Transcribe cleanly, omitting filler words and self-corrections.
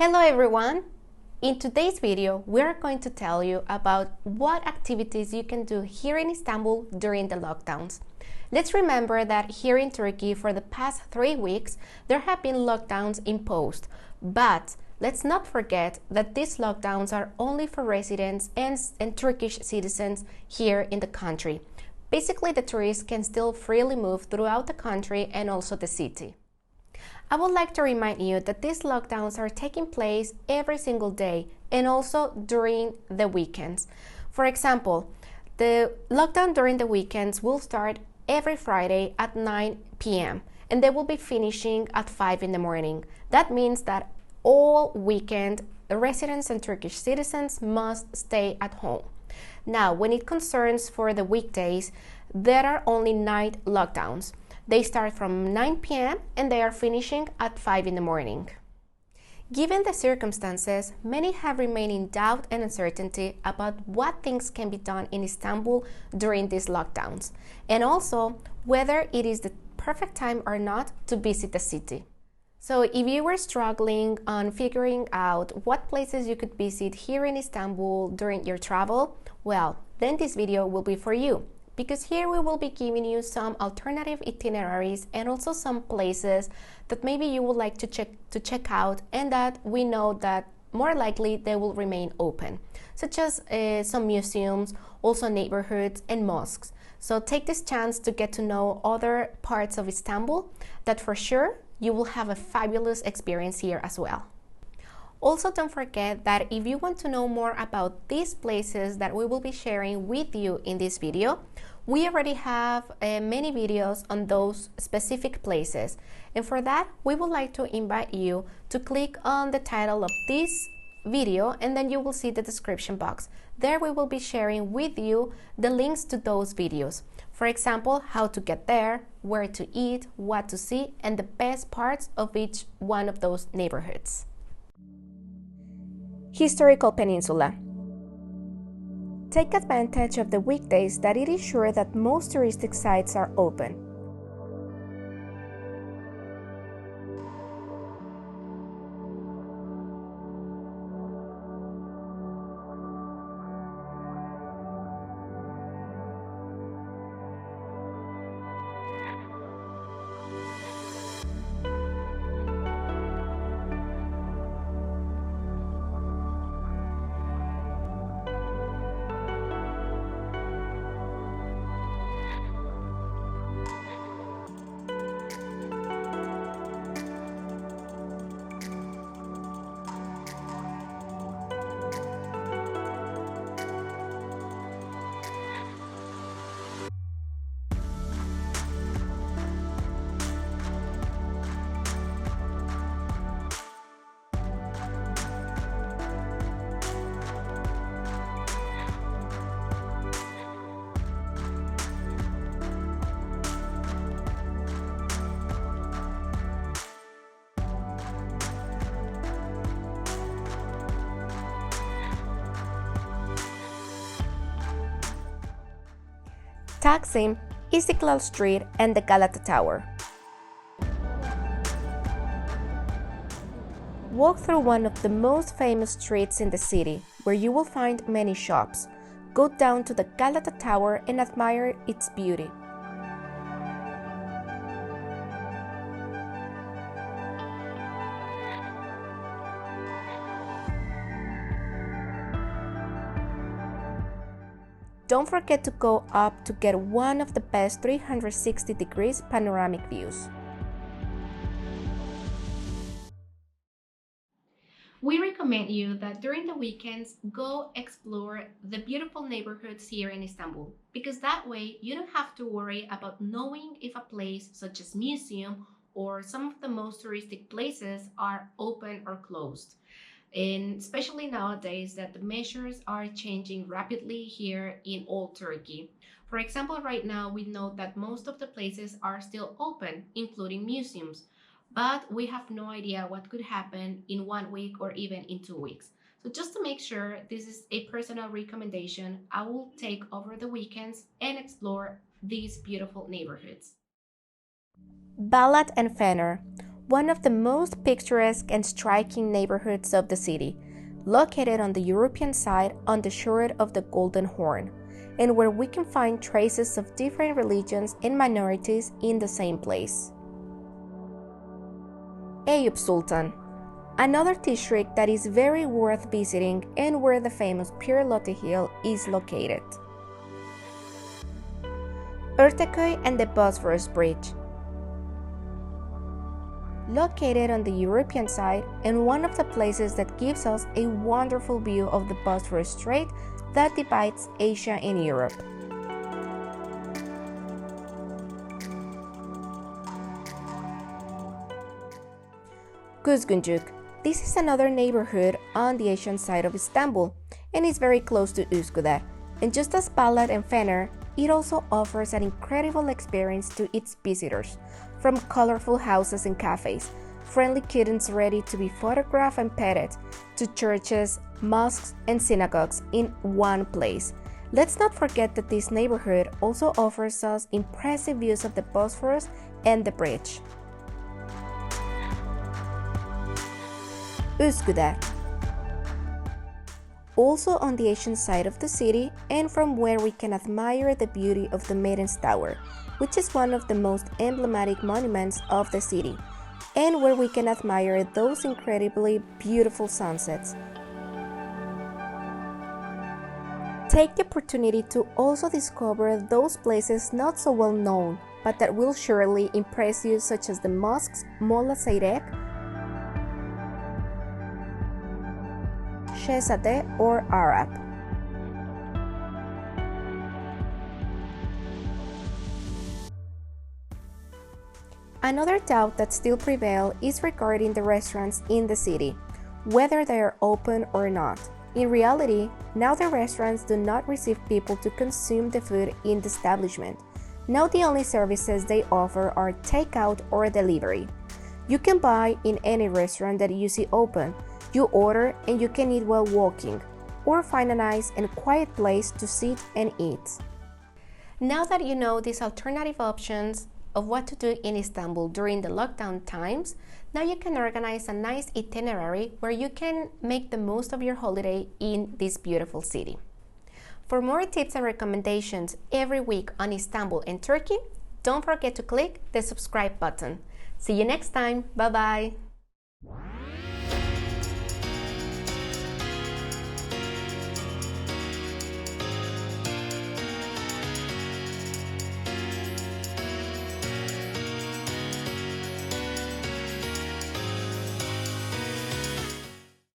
Hello everyone! In today's video, we're going to tell you about what activities you can do here in Istanbul during the lockdowns. Let's remember that here in Turkey for the past 3 weeks, there have been lockdowns imposed, but let's not forget that these lockdowns are only for residents and Turkish citizens here in the country. Basically, the tourists can still freely move throughout the country and also the city. I would like to remind you that these lockdowns are taking place every single day and also during the weekends. For example, the lockdown during the weekends will start every Friday at 9 p.m. and they will be finishing at 5 in the morning. That means that all weekend, the residents and Turkish citizens must stay at home. Now, when it concerns for the weekdays, there are only night lockdowns. They start from 9 p.m. and they are finishing at 5 in the morning. Given the circumstances, many have remained in doubt and uncertainty about what things can be done in Istanbul during these lockdowns, and also whether it is the perfect time or not to visit the city. So if you were struggling on figuring out what places you could visit here in Istanbul during your travel, well, then this video will be for you. Because here we will be giving you some alternative itineraries and also some places that maybe you would like to check out and that we know that more likely they will remain open, such as some museums, also neighborhoods and mosques. So take this chance to get to know other parts of Istanbul that for sure you will have a fabulous experience here as well. Also, don't forget that if you want to know more about these places that we will be sharing with you in this video, we already have many videos on those specific places. And for that, we would like to invite you to click on the title of this video and then you will see the description box. There we will be sharing with you the links to those videos. For example, how to get there, where to eat, what to see, and the best parts of each one of those neighborhoods. Historical Peninsula. Take advantage of the weekdays that it is sure that most touristic sites are open. Taksim, Istiklal Street, and the Galata Tower. Walk through one of the most famous streets in the city, where you will find many shops. Go down to the Galata Tower and admire its beauty. Don't forget to go up to get one of the best 360 degrees panoramic views. We recommend you that during the weekends, go explore the beautiful neighborhoods here in Istanbul, because that way you don't have to worry about knowing if a place such as museum or some of the most touristic places are open or closed. And especially nowadays that the measures are changing rapidly here in all Turkey. For example, right now we know that most of the places are still open, including museums, but we have no idea what could happen in 1 week or even in 2 weeks. So just to make sure, this is a personal recommendation, I will take over the weekends and explore these beautiful neighborhoods. Balat and Fener. one of the most picturesque and striking neighborhoods of the city, located on the European side on the shore of the Golden Horn, and where we can find traces of different religions and minorities in the same place. Eyüp Sultan, another district that is very worth visiting and where the famous Pir Loti Hill is located. Erteköy and the Bosphorus Bridge, located on the European side and one of the places that gives us a wonderful view of the Bosphorus Strait that divides Asia and Europe. Kuzguncuk. This is another neighborhood on the Asian side of Istanbul and is very close to Üsküdar. And just as Balat and Fener, it also offers an incredible experience to its visitors, from colorful houses and cafes, friendly kittens ready to be photographed and petted, to churches, mosques, and synagogues in one place. Let's not forget that this neighborhood also offers us impressive views of the Bosphorus and the bridge. Üsküdar. Also on the Asian side of the city and from where we can admire the beauty of the Maiden's Tower, which is one of the most emblematic monuments of the city, and where we can admire those incredibly beautiful sunsets. Take the opportunity to also discover those places not so well known, but that will surely impress you, such as the mosques Molla Seyrek, Şehzade, or Arab. Another doubt that still prevails is regarding the restaurants in the city, whether they are open or not. In reality, now the restaurants do not receive people to consume the food in the establishment. Now the only services they offer are takeout or delivery. You can buy in any restaurant that you see open. You order and you can eat while walking, or find a nice and quiet place to sit and eat. Now that you know these alternative options of what to do in Istanbul during the lockdown times, now you can organize a nice itinerary where you can make the most of your holiday in this beautiful city. For more tips and recommendations every week on Istanbul and Turkey, don't forget to click the subscribe button. See you next time. Bye-bye.